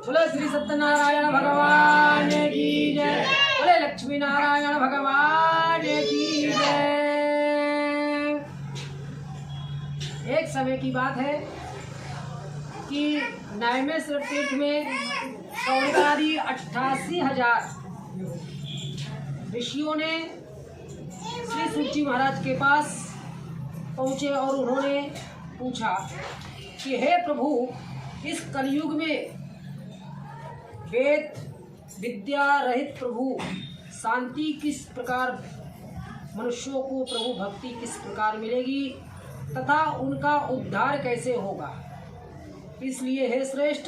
बोले श्री सत्यनारायण भगवान की जय। बोले लक्ष्मी नारायण भगवान की जय। एक समय की बात है कि नैमेश्वर तीर्थ में सौदारी 88,000 ऋषियों ने श्री सूची महाराज के पास पहुँचे और उन्होंने पूछा कि हे प्रभु, इस कलयुग में वेद विद्या रहित प्रभु शांति किस प्रकार, मनुष्यों को प्रभु भक्ति किस प्रकार मिलेगी तथा उनका उद्धार कैसे होगा। इसलिए हे श्रेष्ठ,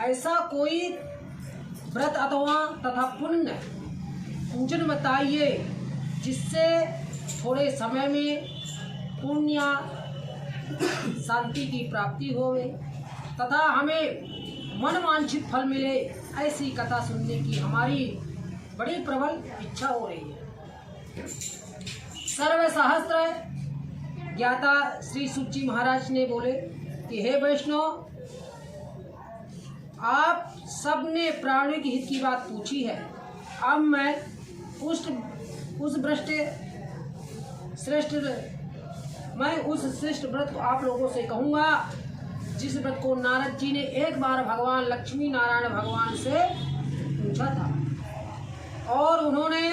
ऐसा कोई व्रत अथवा तथा पुण्य पूजन बताइए जिससे थोड़े समय में पुण्य शांति की प्राप्ति होवे तथा हमें मनवांछित फल मिले। ऐसी कथा सुनने की हमारी बड़ी प्रबल इच्छा हो रही है। सर्व सहस्त्र ज्ञाता श्री सूची महाराज ने बोले कि हे वैष्णव, आप सबने प्राणिक हित की बात पूछी है। अब मैं उस श्रेष्ठ व्रत को आप लोगों से कहूँगा जिस व्रत को नारद जी ने एक बार भगवान लक्ष्मी नारायण भगवान से पूछा था और उन्होंने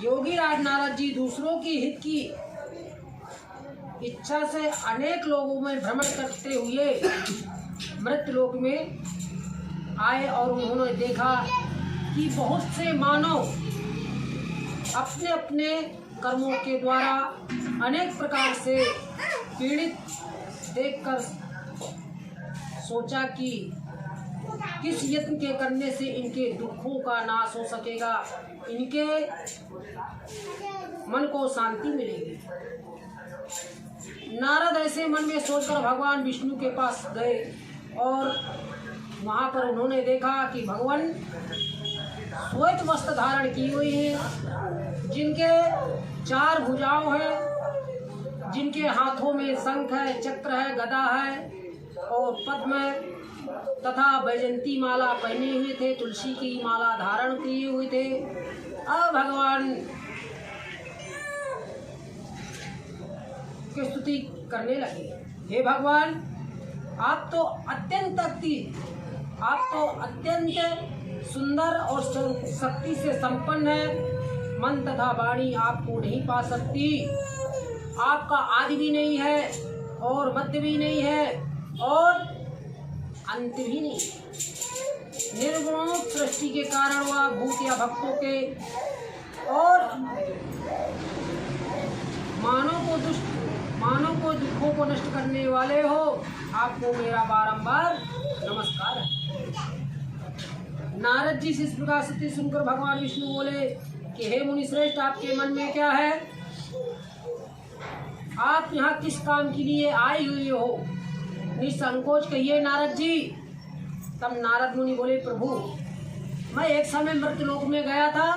योगी राज नारद जी दूसरों की हित की इच्छा से अनेक लोगों में भ्रमण करते हुए मृत्युलोक में आए और उन्होंने देखा कि बहुत से मानव अपने अपने कर्मों के द्वारा अनेक प्रकार से पीड़ित देखकर सोचा कि किस यत्न के करने से इनके दुखों का नाश हो सकेगा, इनके मन को शांति मिलेगी। नारद ऐसे मन में सोचकर भगवान विष्णु के पास गए और वहाँ पर उन्होंने देखा कि भगवान श्वेत वस्त्र धारण की हुई है, जिनके 4 भुजाओं हैं, जिनके हाथों में शंख है, चक्र है, गदा है और पद्म है तथा वैजंती माला पहने हुए थे, तुलसी की माला धारण किए हुए थे। अब भगवान की स्तुति करने लगे। हे भगवान, आप तो अत्यंत सुंदर और शक्ति से संपन्न है। मन तथा वाणी आपको नहीं पा सकती। आपका आदि भी नहीं है और मध्य भी नहीं है और अंत भी नहीं। निर्गुण सृष्टि के कारण वह भूत या भक्तों के और मानव को दुखों को नष्ट करने वाले हो। आपको मेरा बारंबार नमस्कार है। नारद जी से इस प्रकार स्तुति सुनकर भगवान विष्णु बोले कि हे मुनि श्रेष्ठ, आपके मन में क्या है? आप यहाँ किस काम के लिए आए हुए हो? निसंकोच कहिए नारद जी। तब नारद मुनि बोले, प्रभु, मैं एक समय मृत्युलोक में गया था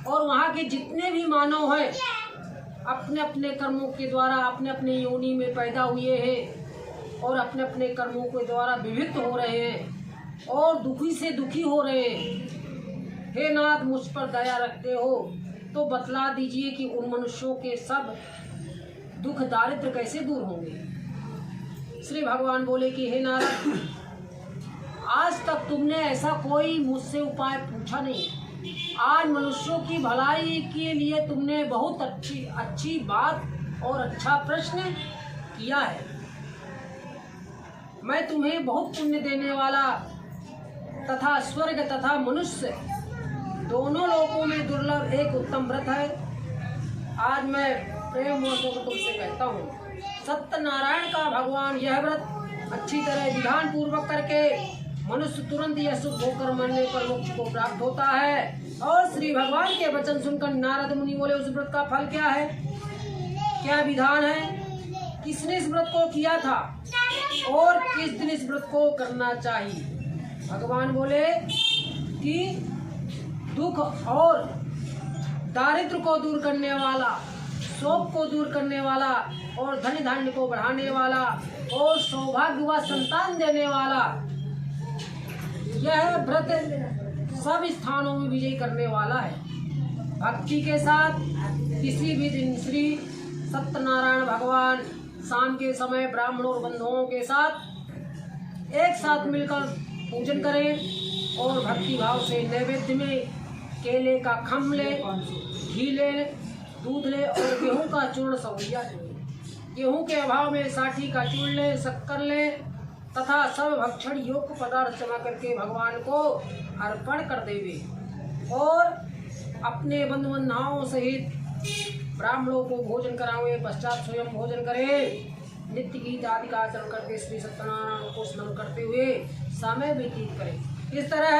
और वहाँ के जितने भी मानव हैं अपने अपने कर्मों के द्वारा अपने अपने योनि में पैदा हुए हैं और अपने अपने कर्मों के द्वारा विविध हो रहे हैं और दुखी से दुखी हो रहे हैं। हे नाथ, मुझ पर दया रखते हो तो बतला दीजिए कि उन मनुष्यों के सब दुख दारिद्र कैसे दूर होंगे। श्री भगवान बोले कि हे नारद, आज तक तुमने ऐसा कोई मुझसे उपाय पूछा नहीं। आज मनुष्यों की भलाई के लिए तुमने बहुत अच्छी बात और अच्छा प्रश्न किया है। मैं तुम्हें बहुत पुण्य देने वाला तथा स्वर्ग तथा मनुष्य दोनों लोकों में दुर्लभ एक उत्तम व्रत है। आज मैं प्रेम वशों को तुमसे कहता हूँ, सत्यनारायण का भगवान यह व्रत अच्छी तरह विधान पूर्वक करके मनुष्य तुरंत यह सुख होकर मरने पर मोक्ष को प्राप्त होता है। और श्री भगवान के वचन सुनकर नारद मुनि बोले, उस व्रत का फल क्या है, क्या विधान है, किसने इस व्रत को किया था और किस दिन इस व्रत को करना चाहिए? भगवान बोले कि दुख और दारिद्र को दूर करने वाला शोक को दूर करने वाला और धन धान्य को बढ़ाने वाला और सौभाग्य व संतान देने वाला यह व्रत सब स्थानों में विजय करने वाला है। भक्ति के साथ किसी भी दिन श्री सत्यनारायण भगवान शाम के समय ब्राह्मणों और बंधुओं के साथ एक साथ मिलकर पूजन करें और भक्ति भाव से नैवेद्य में केले का खम ले, घी ले, दूध ले और गेहूं का चूर्ण सवैया ले। गेहूं के अभाव में साठी का चूर्ण ले, शक्कर ले तथा सब भक्षण योग्य पदार्थ जमा करके भगवान को अर्पण कर देवे और अपने बंधु बांधवों सहित ब्राह्मणों को भोजन करावे। पश्चात स्वयं भोजन करे। नित्य गीत आदि का आचरण करके श्री सत्यनारायण को स्मरण करते हुए समय व्यतीत करे। इस तरह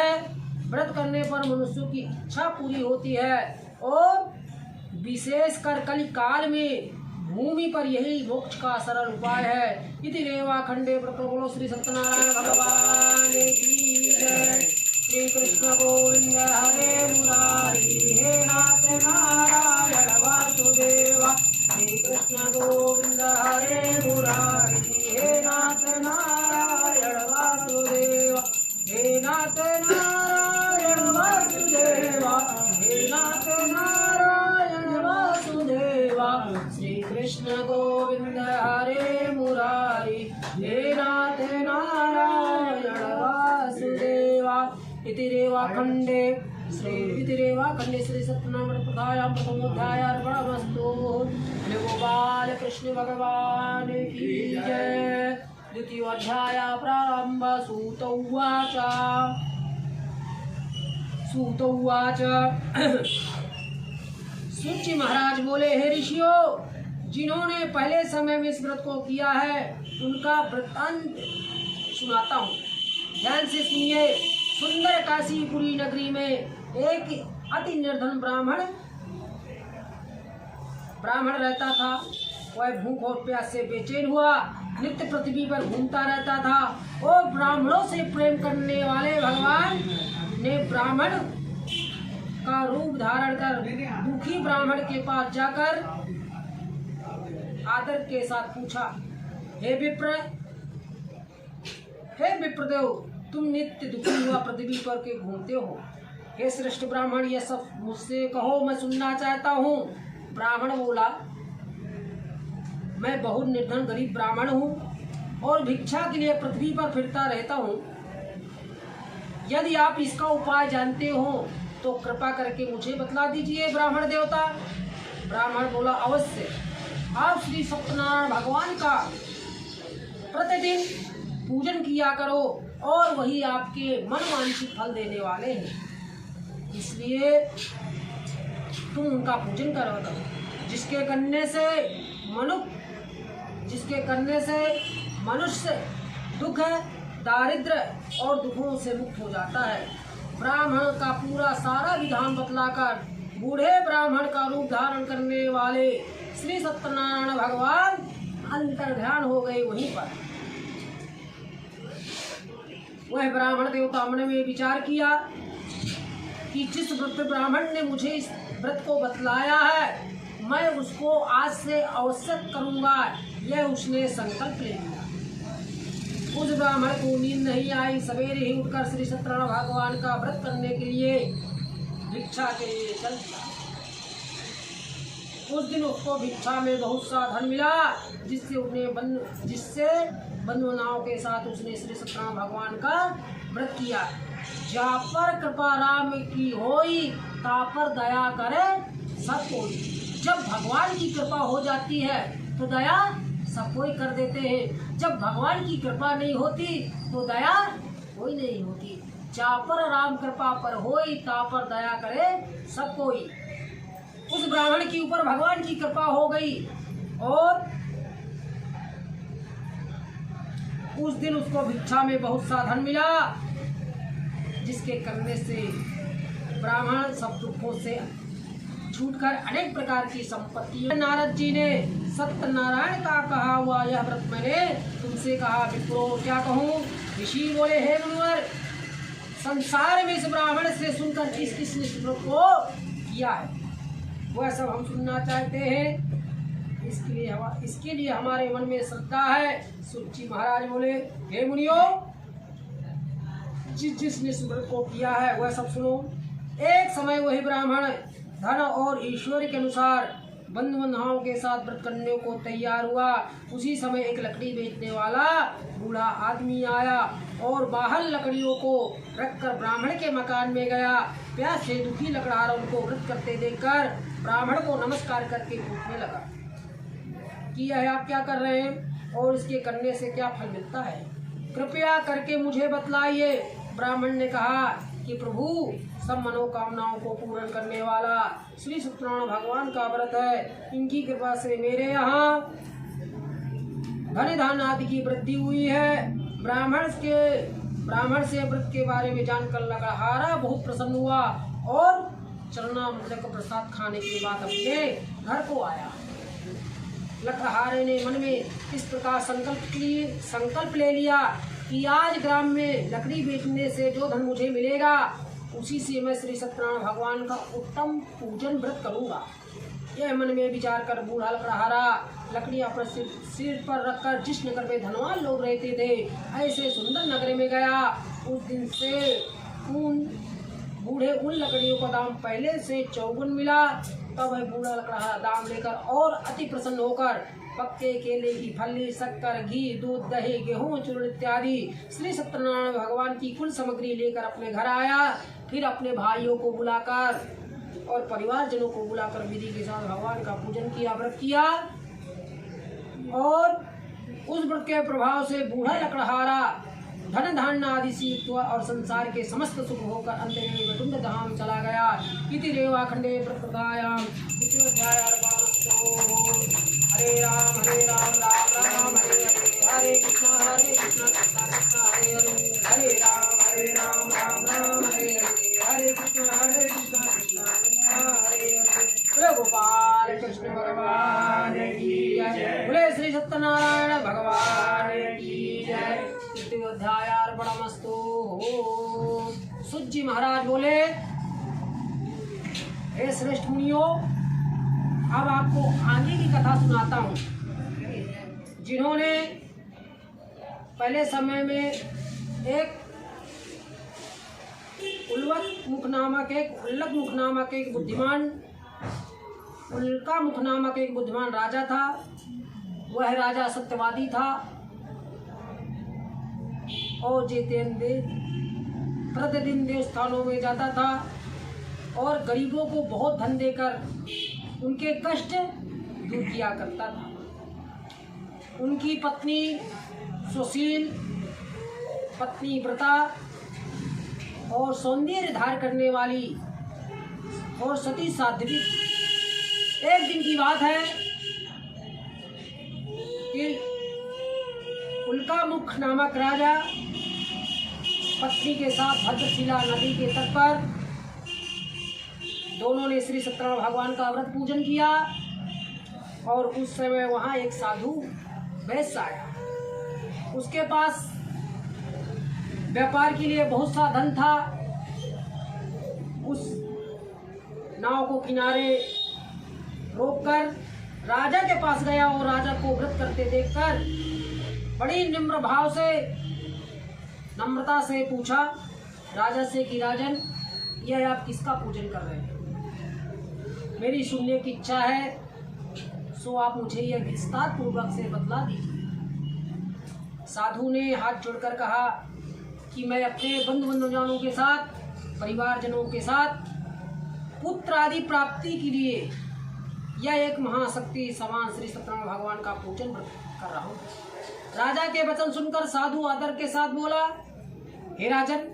व्रत करने पर मनुष्यों की इच्छा पूरी होती है और विशेषकर कलि काल में भूमि पर यही मोक्ष का सरल उपाय है। इति रेवा खंडे बोलो श्री सत्यनारायण भगवान की जय। श्री कृष्ण गोविंद हरे मुरारी हे नाथ नारायण वासुदेव। श्री कृष्ण गोविंद हरे मुरारी हे नाथ नारायण वासुदेव। हे नाथ नारायण वासुदेव। हे नाथ नारायण वासुदेव। श्री कृष्ण गोविंद हरे मुरारी हे नाथ नारायण वासुदेव। इति रेवा खंडे श्री सत्यनारायण प्रथायां प्रथमोध्याय अर्पणमस्तु। गोपाल कृष्ण भगवान की जय। द्वितीय अध्याय प्रारंभ। सूत उवाच सूत जी महाराज बोले, हे ऋषियों, जिन्होंने पहले समय में इस व्रत को किया है उनका वृत्तांत सुनाता हूँ, ध्यान से सुनिए। सुंदर काशीपुरी नगरी में एक अति निर्धन ब्राह्मण रहता था। वह भूख और प्यास से बेचैन हुआ, नित्य पृथ्वी पर घूमता रहता था और ब्राह्मणों से प्रेम करने वाले भगवान ने ब्राह्मण का रूप धारण कर दुखी ब्राह्मण के पास जाकर आदर के साथ पूछा, हे विप्रदेव, तुम नित्य दुखी हुआ पृथ्वी पर के घूमते हो। हे श्रेष्ठ ब्राह्मण, यह सब मुझसे कहो, मैं सुनना चाहता हूँ। ब्राह्मण बोला, मैं बहुत निर्धन गरीब ब्राह्मण हूँ और भिक्षा के लिए पृथ्वी पर फिरता रहता हूँ। यदि आप इसका उपाय जानते हो तो कृपा करके मुझे बतला दीजिए ब्राह्मण देवता। ब्राह्मण बोला, अवश्य। आप श्री सत्यनारायण भगवान का प्रतिदिन पूजन किया करो और वही आपके मनवांछित फल देने वाले हैं, इसलिए तुम उनका पूजन करो, जिसके करने से मनुष्य दुख, दारिद्र्य और दुखों से मुक्त हो जाता है। ब्राह्मण का पूरा सारा विधान बतलाकर बूढ़े ब्राह्मण का रूप धारण करने वाले श्री सत्यनारायण भगवान अंतर्ध्यान हो गए। वहीं पर वह ब्राह्मण देवता मन में विचार किया कि जिस वृद्ध ब्राह्मण ने मुझे इस व्रत को बतलाया है, मैं उसको आज से अवश्य करूंगा। यह उसने संकल्प ले लिया। उस ब्राह्मण को नींद नहीं आई। सवेरे ही उठकर श्री सत्यनारायण भगवान का व्रत करने के लिए भिक्षा के लिए चल दिया। उस दिन उसको भिक्षा में बहुत सा धन मिला, जिससे बंधुनाओं के साथ उसने श्री सत्यनारायण भगवान का व्रत किया। जा पर कृपा राम की होई, ता पर दया करे सब कोई। जब भगवान की कृपा हो जाती है तो दया सब कोई कर देते हैं। जब भगवान की कृपा नहीं होती तो दया कोई नहीं होती। जा पर राम कृपा पर होई, ता पर दया करे सब कोई। उस ब्राह्मण के ऊपर भगवान की कृपा हो गई और उस दिन उसको भिक्षा में बहुत सा धन मिला, जिसके करने से ब्राह्मण सब दुखों से छूटकर अनेक प्रकार की संपत्ति। नारद जी ने सत्यनारायण का कहा हुआ यह व्रत मैंने तुमसे कहा, विप्रो क्या कहूँ। ऋषि बोले, हे मुनिवर, संसार में इस ब्राह्मण से सुनकर किस किसने इस व्रत को किया है, वह सब हम सुनना चाहते हैं। इसके लिए हमारे मन में श्रद्धा है। सूत जी महाराज बोले, हे मुनियों, जिसने इस व्रत को किया है वह सब सुनो। एक समय वही ब्राह्मण धन और ईश्वर के अनुसार बंधु बांधवों के साथ व्रत करने को तैयार हुआ। उसी समय एक लकड़ी बेचने वाला बूढ़ा आदमी आया और बाहर लकड़ियों को रखकर ब्राह्मण के मकान में गया। प्यास से दुखी लकड़हारा उनको व्रत करते देखकर ब्राह्मण को नमस्कार करके पूछने लगा कि यह आप क्या कर रहे हैं और इसके करने से क्या फल मिलता है, कृपया करके मुझे बतलाइए। ब्राह्मण ने कहा कि प्रभु, सब मनोकामनाओं को पूर्ण करने वाला श्री सत्यनारायण भगवान का व्रत है। इनकी कृपा से मेरे यहाँ धन धान आदि की वृद्धि हुई है। ब्राह्मण से व्रत के बारे में जानकर लकड़हारा बहुत प्रसन्न हुआ और चरणामृत का प्रसाद खाने के बाद अपने घर को आया। लकड़हारे ने मन में इस प्रकार संकल्प ले लिया कि आज ग्राम में लकड़ी बेचने से जो धन मुझे मिलेगा उसी से मैं श्री सत्यनारायण भगवान का उत्तम पूजन व्रत करूंगा। यह मन में विचार कर बूढ़ा लकड़हारा लकड़ी अपने सिर पर रखकर जिस नगर में धनवान लोग रहते थे ऐसे सुंदर नगर में गया। उस दिन से बूढ़े उन लकड़ियों का दाम पहले से 54 मिला। तब वह बूढ़ा लकड़हारा दाम लेकर और अति प्रसन्न होकर पक्के केले की फली, शक्कर, घी, दूध, दही, गेहूं, चूर्ण इत्यादि श्री सत्यनारायण भगवान की कुल सामग्री लेकर अपने घर आया। फिर अपने भाइयों को बुलाकर और परिवारजनों को बुलाकर विधि के साथ भगवान का पूजन किया, व्रत किया। और उस व्रत के प्रभाव से बूढ़ा लकड़हारा धन धान्य आदि से और संसार के समस्त सुख होकर अंतरे में वैकुंठ धाम चला गया। इति रेवाखंडे प्रकृतायाम हरे राम राम हरे हरे, हरे कृष्ण कृष्ण कृष्ण हरे हरे, हरे राम राम राम हरे हरे, हरे कृष्ण कृष्ण कृष्ण हरे हरे। गोपाल कृष्ण भगवान की जय, बोले श्री सत्यनारायण भगवान की जय। अध्यायार्पणमस्तु। सूत जी महाराज बोले, हे श्रेष्ठ मुनियों, अब आपको आगे की कथा सुनाता हूँ। जिन्होंने पहले समय में एक उल्का मुख नामक एक बुद्धिमान राजा था। वह राजा सत्यवादी था और जितेंद्र प्रतिदिन देवस्थानों में जाता था और गरीबों को बहुत धन देकर उनके कष्ट दूर किया करता था। उनकी पत्नी सुशील, पत्नी व्रता और सौंदर्य धार करने वाली और सती साध्वी। एक दिन की बात है कि उल्कामुख नामक राजा पत्नी के साथ भद्रशिला नदी के तट पर दोनों ने श्री सत्यनारायण भगवान का व्रत पूजन किया। और उस समय वहाँ एक साधु वैश्य आया। उसके पास व्यापार के लिए बहुत सा धन था। उस नाव को किनारे रोककर राजा के पास गया और राजा को व्रत करते देखकर बड़ी नम्रता से पूछा राजा से कि राजन, यह आप किसका पूजन कर रहे हैं? मेरी सुनने की इच्छा है, सो आप मुझे यह विस्तार पूर्वक से बतला दीजिए। साधु ने हाथ जोड़कर कहा कि मैं अपने बंधु बांधवों के साथ, परिवारजनों के साथ पुत्र आदि प्राप्ति के लिए यह एक महाशक्ति समान श्री सत्यनारायण भगवान का पूजन कर रहा हूँ। राजा के वचन सुनकर साधु आदर के साथ बोला, हे राजन,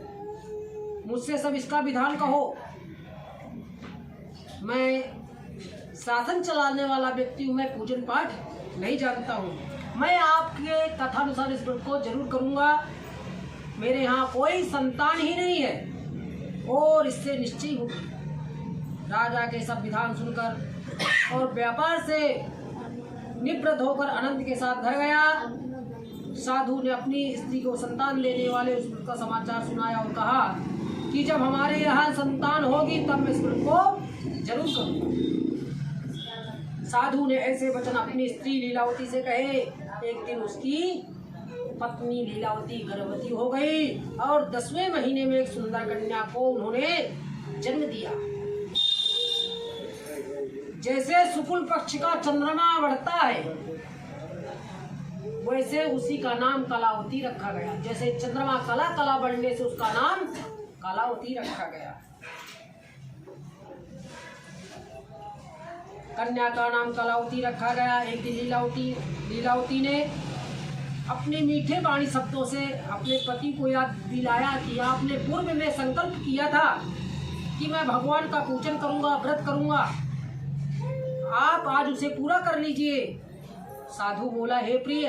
मुझसे सब इसका विधान कहो। मैं शासन चलाने वाला व्यक्ति हूँ, मैं पूजन पाठ नहीं जानता हूँ। मैं आपके कथानुसार इस व्रत को जरूर करूँगा। मेरे यहाँ कोई संतान ही नहीं है और इससे निश्चय हूँ। राजा के सब विधान सुनकर और व्यापार से निवृत्त होकर आनंद के साथ घर गया। साधु ने अपनी स्त्री को संतान देने वाले उस व्रत का समाचार सुनाया और कहा कि जब हमारे यहाँ संतान होगी तब मैं इस व्रत को जरूर करूँगा। साधु ने ऐसे वचन अपनी स्त्री लीलावती से कहे। एक दिन उसकी पत्नी लीलावती गर्भवती हो गई और 10वें महीने में एक सुंदर कन्या को उन्होंने जन्म दिया। जैसे शुक्ल पक्ष का चंद्रमा बढ़ता है वैसे उसी का नाम कलावती रखा गया। जैसे चंद्रमा कला कला बढ़ने से उसका नाम कलावती रखा गया। कन्या का नाम कलावती रखा गया। एक दिन लीलावती ने अपने मीठे वाणी शब्दों से अपने पति को याद दिलाया कि आपने पूर्व में संकल्प किया था कि मैं भगवान का पूजन करूंगा, व्रत करूंगा, आप आज उसे पूरा कर लीजिए। साधु बोला, हे प्रिय,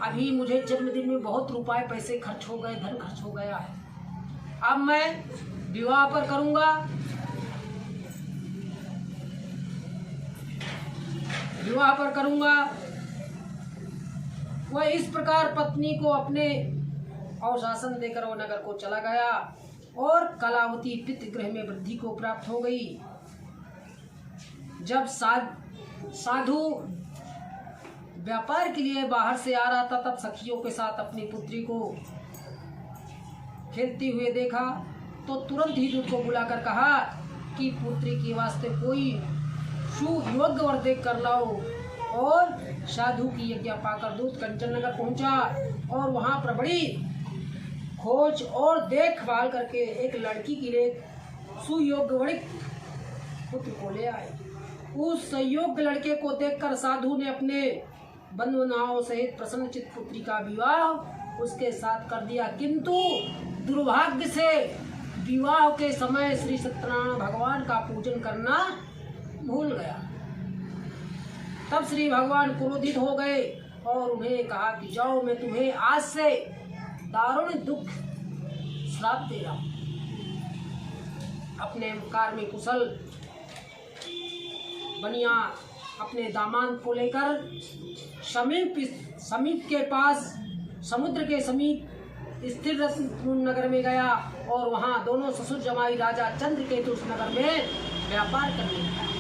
अभी मुझे जन्मदिन में बहुत रुपए पैसे खर्च हो गए, धन खर्च हो गया है। अब मैं विवाह पर करूंगा, वह इस प्रकार पत्नी को अपने आश्वासन देकर वो नगर को चला गया और कलावती पितृगृह में वृद्धि को प्राप्त हो गई। जब साधु व्यापार के लिए बाहर से आ रहा था तब सखियों के साथ अपनी पुत्री को खेलते हुए देखा तो तुरंत ही दूत को बुलाकर कहा कि पुत्री के वास्ते कोई सुयोग्य वर देख कर लाओ। और साधु की आज्ञा पाकर दूत कंचन नगर पहुंचा और वहां पर बड़ी खोज और देखभाल करके एक लड़की के लिए सुयोग्य वणिक पुत्र को ले आए। उस संयोग्य लड़के को देखकर साधु ने अपने बंधुनाओं सहित प्रसन्नचित पुत्री का विवाह उसके साथ कर दिया। किंतु दुर्भाग्य से विवाह के समय श्री सत्यनारायण भगवान का पूजन करना भूल गया। तब श्री भगवान क्रोधित हो गए और उन्हें कहा कि जाओ, मैं तुम्हें आज से दारुण दुख श्राप दे रहा हूं। अपने कार्य में कुशल बनिया अपने दामाद को लेकर समीप के पास समुद्र के समीप स्थिर रत्नपुर नगर में गया और वहां दोनों ससुर जमाई राजा चंद्रकेतु उस नगर में व्यापार करने लगा।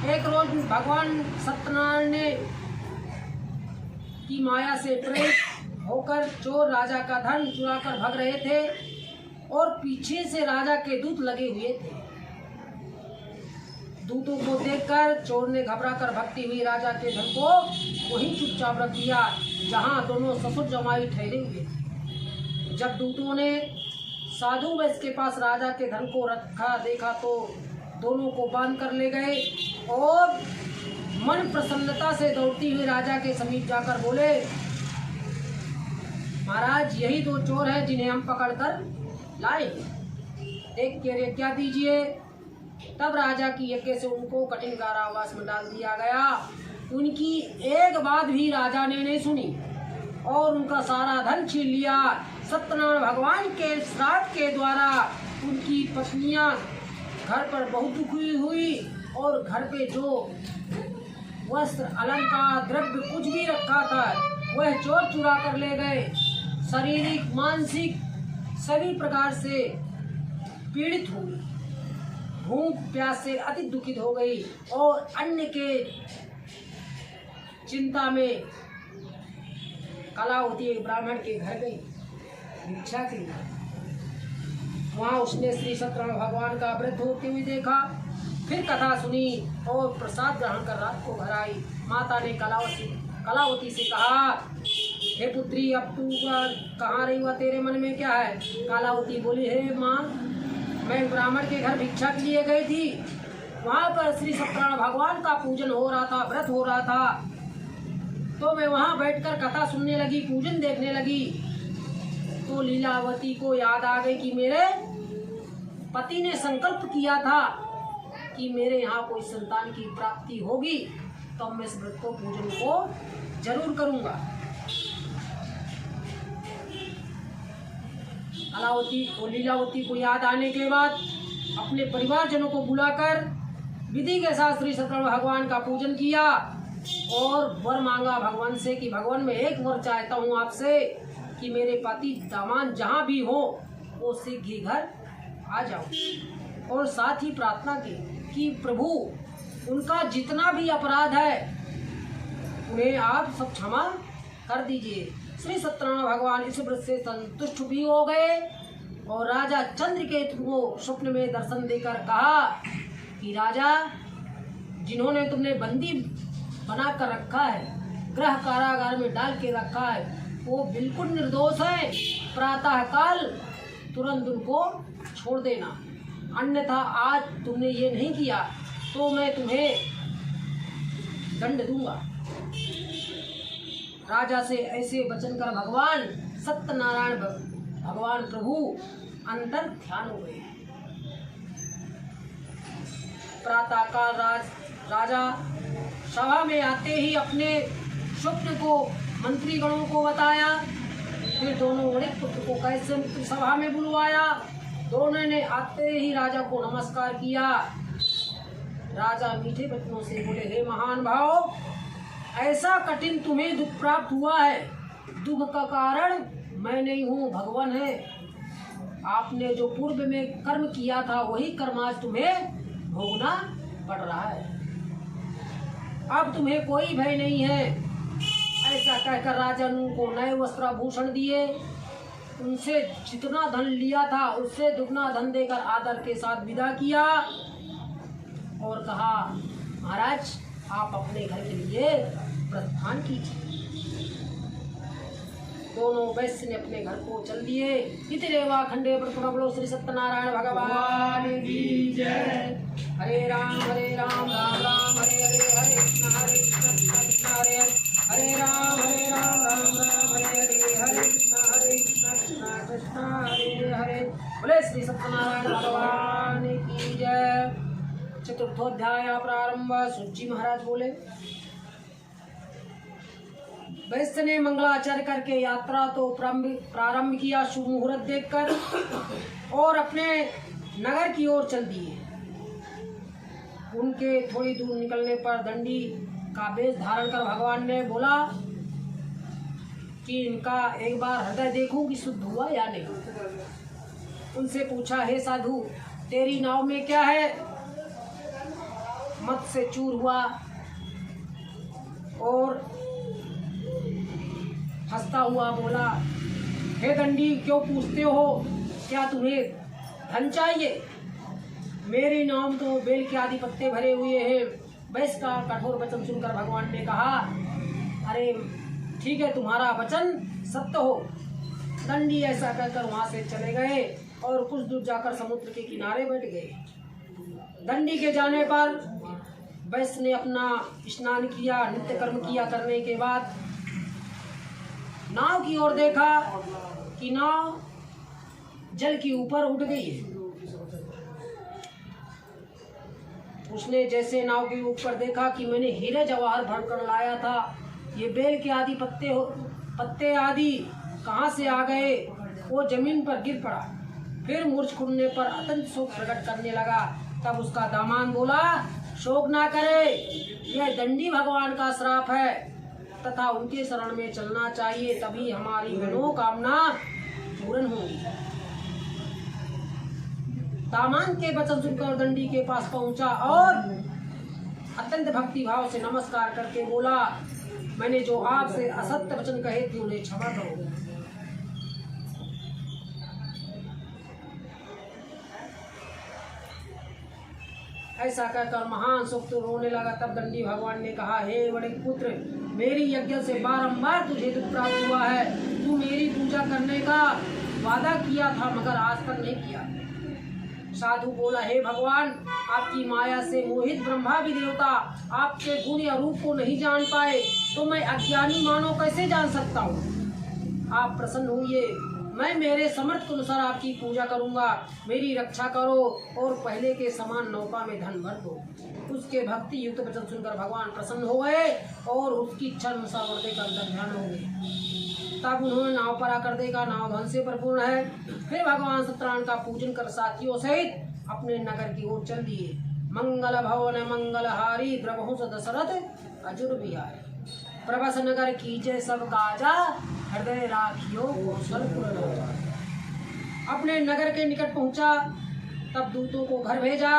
एक रोज भगवान सत्यनारायण ने की माया से प्रेरित होकर चोर राजा का धन चुराकर भाग रहे थे और पीछे से राजा के दूत लगे हुए थे। दूतों को देखकर चोर ने घबराकर भगती हुई राजा के धन को वहीं चुपचाप रख दिया जहां दोनों ससुर जमाई ठहरे हुए थे। जब दूतों ने साधु वैश्य के पास राजा के धन को रखा देखा तो दोनों को बांध कर ले गए और मन प्रसन्नता से दौड़ती हुई राजा के समीप जाकर बोले, महाराज, यही दो चोर हैं जिन्हें हम पकड़कर लाए, देख के क्या दीजिए। तब राजा की यज्ञ से उनको कठिन कारावास में डाल दिया गया। उनकी एक बात भी राजा ने नहीं सुनी और उनका सारा धन छीन लिया। सत्यनारायण भगवान के श्राप के द्वारा उनकी पत्नियां घर पर बहुत दुखी हुई और घर पे जो वस्त्र अलंकार द्रव्य कुछ भी रखा था वह चोर चुरा कर ले गए। शारीरिक मानसिक सभी प्रकार से पीड़ित हुई, भूख प्यास से अति दुखित हो गई और अन्न के चिंता में कलावती एक ब्राह्मण के घर गई भिक्षा के लिए। वहाँ उसने श्री सत्यनारायण भगवान का व्रत होते हुए देखा, फिर कथा सुनी और प्रसाद ग्रहण कर रात को घर आई। माता ने कलावती से कहा, हे पुत्री, अब तू कहाँ रही हुआ, तेरे मन में क्या है? कलावती बोली, हे माँ, मैं ब्राह्मण के घर भिक्षा के लिए गई थी। वहाँ पर श्री सत्यनारायण भगवान का पूजन हो रहा था, व्रत हो रहा था, तो मैं वहाँ बैठकर कथा सुनने लगी, पूजन देखने लगी तो लीलावती को याद आ गई कि मेरे पति ने संकल्प किया था कि मेरे यहाँ कोई संतान की प्राप्ति होगी तो मैं इस व्रत को पूजन को जरूर करूँगा। लीलावती को याद आने के बाद अपने परिवारजनों को बुलाकर विधि के साथ श्री सत्यनारायण भगवान का पूजन किया और वर मांगा भगवान से कि भगवान, मैं एक वर चाहता हूँ आपसे कि मेरे पति दामाद जहाँ भी हो वो शीघ्र घर आ जाओ। और साथ ही प्रार्थना की कि प्रभु उनका जितना भी अपराध है उन्हें आप सब क्षमा कर दीजिए। श्री सत्यनारायण भगवान इस व्रत से संतुष्ट भी हो गए और राजा चंद्रकेतु को स्वप्न में दर्शन देकर कहा कि राजा, जिन्होंने तुमने बंदी बना कर रखा है, गृह कारागार में डाल के रखा है, वो बिल्कुल निर्दोष है। प्रातः काल तुरंत उनको छोड़ देना, अन्यथा आज तुमने ये नहीं किया तो मैं तुम्हें दंड दूंगा। राजा से ऐसे वचन कर भगवान सत्यनारायण भगवान प्रभु अंतर ध्यान हो गए। प्रातः काल राजा सभा में आते ही अपने स्वप्न को मंत्रीगणों को बताया। फिर दोनों बड़े पुत्र को कैसे सभा में बुलवाया। दोनों ने आते ही राजा को नमस्कार किया। राजा मीठे वचनों से बोले, हे महान भाव, ऐसा कठिन तुम्हें दुख प्राप्त हुआ है। दुख का कारण मैं नहीं हूँ, भगवान है। आपने जो पूर्व में कर्म किया था वही कर्म आज तुम्हें भोगना पड़ रहा है। अब तुम्हें कोई भय नहीं है। ऐसा कहकर राजा ने उनको नए वस्त्राभूषण दिए। उनसे जितना धन लिया था उससे दुगना धन देकर आदर के साथ विदा किया और कहा, महाराज आप अपने घर के लिए प्रस्थान कीजिए। दोनों वैश्य ने अपने घर को चल दिए। इतिरेवा खंडे प्रभु श्री सत्यनारायण भगवान की जय। हरे राम राम राम हरे हरे, हरे कृष्ण कृष्ण हरे हरे, हरे राम राम राम हरे हरे, हरे कृष्ण कृष्ण हरे हरे। बोले श्री सत्यनारायण भगवान की जय। चतुर्थोध्याय प्रारंभ। सूची महाराज बोले, वैश्य ने मंगलाचरण करके यात्रा तो प्रारंभ किया शुभ मुहूर्त देखकर और अपने नगर की ओर चल दिए। उनके थोड़ी दूर निकलने पर दंडी का वेश धारण कर भगवान ने बोला कि इनका एक बार हृदय देखूं कि शुद्ध हुआ या नहीं। उनसे पूछा, हे साधु, तेरी नाव में क्या है? मत से चूर हुआ और हंसता हुआ बोला, हे दंडी, क्यों पूछते हो? क्या तुम्हें धन चाहिए? मेरी नाम तो बेल के आदि पत्ते भरे हुए हैं। वैश्य का कठोर वचन सुनकर भगवान ने कहा, अरे ठीक है, तुम्हारा वचन सत्य हो। दंडी ऐसा कहकर वहां से चले गए और कुछ दूर जाकर समुद्र के किनारे बैठ गए। दंडी के जाने पर वैश्य ने अपना स्नान किया, नित्य कर्म किया। करने के बाद नाव की ओर देखा कि नाव जल के ऊपर उठ गई है। उसने जैसे नाव के ऊपर देखा कि मैंने हीरे जवाहर भर कर लाया था, ये बेल के आदि पत्ते आदि कहाँ से आ गए? वो जमीन पर गिर पड़ा। फिर मूर्छ खुलने पर अत्यंत शोक प्रकट करने लगा। तब उसका दामान बोला, शोक ना करे, यह दंडी भगवान का श्राप है तथा उनके शरण में चलना चाहिए, तभी हमारी मनोकामना पूर्ण होगी। दामान के वचन सुनकर दंडी के पास पहुंचा और अत्यंत भक्ति भाव से नमस्कार करके बोला, मैंने जो आपसे असत्य वचन कहे थे उन्हें क्षमा करो। ऐसा कहकर महान सुख रोने लगा। तब दंडी भगवान ने कहा, हे बड़े पुत्र, मेरी यज्ञ से बारंबार तुझे दुख प्राप्त हुआ है। तू मेरी पूजा करने का वादा किया था मगर आज तक नहीं किया। साधु बोला, हे भगवान, आपकी माया से मोहित ब्रह्मा भी देवता आपके गुण या रूप को नहीं जान पाए तो मैं अज्ञानी मानव कैसे जान सकता हूँ? आप प्रसन्न हुए, मैं मेरे समर्थ के अनुसार आपकी पूजा करूंगा। मेरी रक्षा करो और पहले के समान नौका में धन भर दो। उसके भक्ति युक्त वचन सुनकर भगवान प्रसन्न हो गए और उसकी इच्छा अनुसार वर्दे का ध्यान हो गए। तब उन्होंने नाव पर आकर देखा नाव धन से परिपूर्ण है। फिर भगवान सत्यनारायण का पूजन कर साथियों सहित अपने नगर की ओर चल दिए। मंगल भवन मंगलहारी द्रवहु दशरथ अजुर बिहारी। प्रभस नगर कीजे सब काजा, हृदय राखियो कौशलपुर लोचा। अपने नगर के निकट पहुंचा, तब दूतों को घर भेजा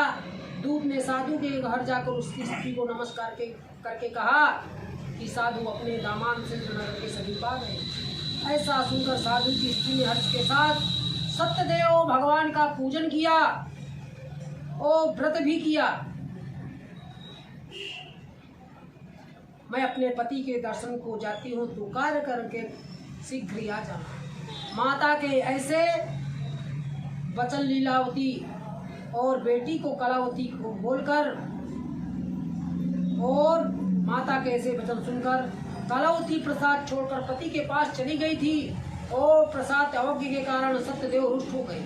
दूत ने साधु के घर जाकर उसकी स्त्री को नमस्कार करके कहा कि साधु अपने दामाद से नगर के सभी पा गए। ऐसा सुनकर साधु की स्त्री ने हर्ष के साथ सत्यदेव भगवान का पूजन किया और व्रत भी किया। मैं अपने पति के दर्शन को जाती हूँ तो कार्य करके शीघ्र ही आ जाना। माता के ऐसे वचन लीलावती और बेटी को कलावती को बोलकर और माता के ऐसे वचन सुनकर कलावती प्रसाद छोड़कर पति के पास चली गई थी और प्रसाद अवज्ञ के कारण सत्यदेव रुष्ट हो गए।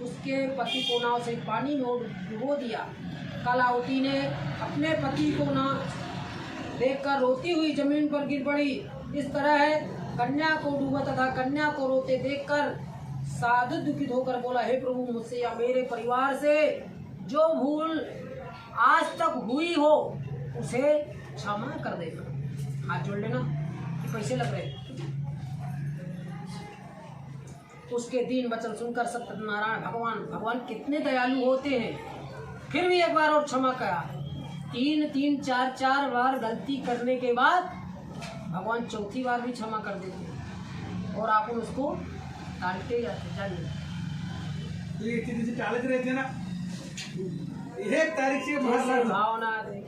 उसके पति को नाव से पानी में डुबो दिया। कलावती ने अपने पति को ना देखकर रोती हुई जमीन पर गिर पड़ी। इस तरह है कन्या को डूबा तथा कन्या को रोते देखकर साधु दुखित होकर बोला, हे प्रभु, मुझसे या मेरे परिवार से जो भूल आज तक हुई हो उसे क्षमा कर देना। हाथ जोड़ लेना, पैसे लग रहे। उसके दीन वचन सुनकर सत्यनारायण भगवान कितने दयालु होते हैं। फिर भी एक बार और क्षमा करा। तीन चार बार गलती करने के बाद भगवान चौथी बार भी क्षमा कर देते हैं और आप उसको डांटते जाते। जानिए ये टालते रहते हैं ना, 1 तारीख से भावना दे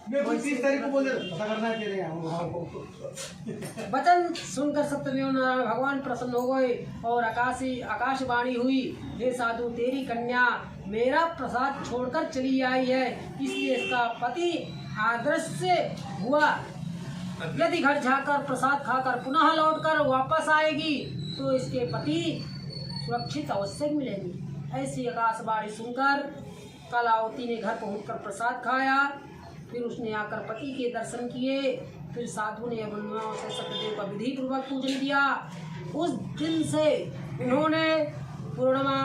मैं 30 तारीख को बोल करना तेरे वचन सुनकर सत्यदेव नारायण भगवान प्रसन्न हो गए और आकाशवाणी हुई, हे साधु, तेरी कन्या मेरा प्रसाद छोड़कर चली आई है, इसलिए इसका पति अदृश्य हुआ। यदि घर जाकर प्रसाद खाकर पुनः लौटकर वापस आएगी तो इसके पति सुरक्षित अवश्य मिलेगी। ऐसी आकाशवाणी सुनकर कलावती ने घर पहुंचकर प्रसाद खाया। फिर उसने आकर पति के दर्शन किए। फिर साधु ने वंदनाओं से सत्यदेव का विधि पूर्वक पूजन किया। उस दिन से उन्होंने पूर्णिमा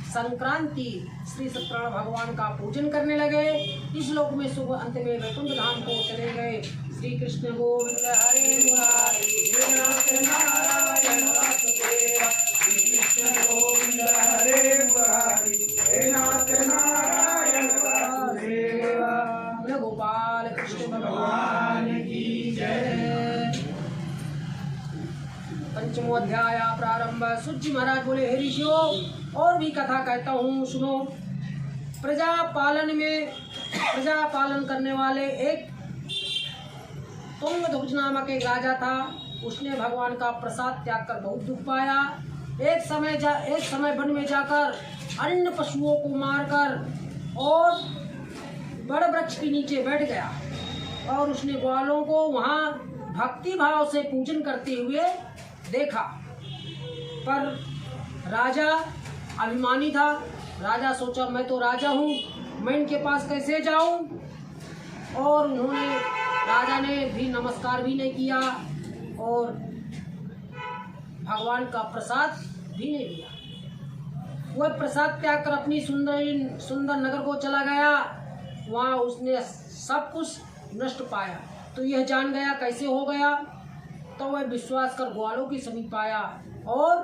संक्रांति श्री सत्यनारायण भगवान का पूजन करने लगे। इस लोक में शुभ अंत में वैकुंठ धाम को चले गए। श्री कृष्ण गोविंद हरे मुरारी, हे नाथ नारायण वासुदेव। श्री कृष्ण गोविंद हरे मुरारी, हे नाथ नारायण वासुदेव। गोपाल कृष्ण भगवान की जय। पंचमो अध्याय प्रारंभ। सूर्य महाराज बोले, हे ऋषियों, और भी कथा कहता हूँ, सुनो। प्रजा पालन करने वाले एक तुंगध्वज नामक एक राजा था। उसने भगवान का प्रसाद त्याग कर बहुत दुख पाया। एक समय वन में जाकर अन्य पशुओं को मारकर और बड़े वृक्ष के नीचे बैठ गया और उसने ग्वालों को वहाँ भक्ति भाव से पूजन करते हुए देखा। पर राजा अभिमानी था। राजा सोचा, मैं तो राजा हूँ, मैं इनके पास कैसे जाऊँ? और राजा ने भी नमस्कार भी नहीं किया और भगवान का प्रसाद भी नहीं लिया। वह प्रसाद त्याग कर अपनी सुंदर नगर को चला गया। वहाँ उसने सब कुछ नष्ट पाया तो यह जान गया कैसे हो गया। तो वह विश्वास कर ग्वालों की समीप आया और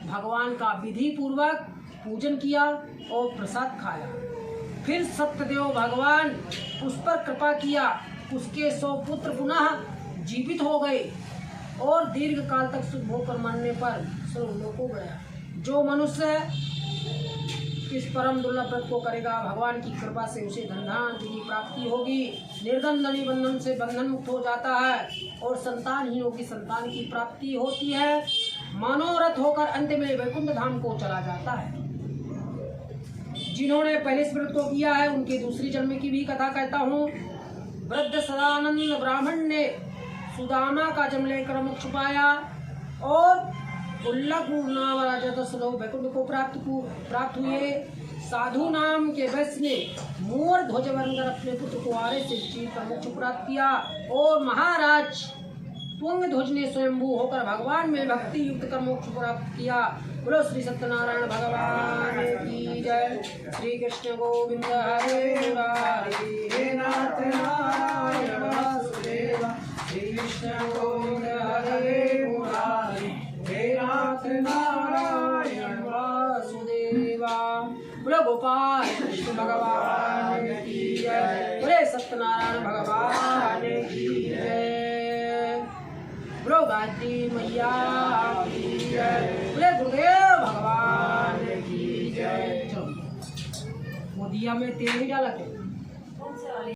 भगवान का विधि पूर्वक पूजन किया और प्रसाद खाया। फिर सत्यदेव भगवान उस पर कृपा किया। उसके 100 पुत्र पुनः जीवित हो गए और दीर्घ काल तक सुख भोग कर मरने पर स्वर्गलोक को गया। जो मनुष्य इस परम दुर्लभ व्रत को करेगा, भगवान की कृपा से उसे धन की प्राप्ति होगी। निर्धन धनी बंधन से बंधन मुक्त हो जाता है और संतानहीनों की संतान की प्राप्ति होती है। मनोरथ होकर अंत में वैकुंठ धाम को चला जाता है। जिन्होंने पहले इस व्रत को किया है उनके दूसरी जन्म की भी कथा कहता हूँ। वृद्ध सदानंद ब्राह्मण ने सुदामा का जन्म लेकर मोक्ष पाया और वैकुंठ को प्राप्त हुए। साधु नाम के वैश्य ने मोर ध्वज बनकर अपने पुत्र को आरे से चीर कर मोक्ष प्राप्त किया और महाराज तुंगध्वज ने स्वयंभू होकर भगवान में भक्ति युक्त कर मोक्ष प्राप्त किया। बोलो श्री सत्यनारायण भगवान की जय। श्री कृष्ण गोविंद हरे मुरारी, हे नाथ नारायण वासुदेव। श्री कृष्ण गोविंद हरे मुरारी, हे नाथ नारायण वासुदेवा। बोले गोपाल कृष्ण भगवान की जय, बोले सत्यनारायण भगवान की जय, बोलो गायत्री मैया की जय, बोले गुरुदेव भगवान की जय। चलो मोदिया में तेल नहीं डाला क्या?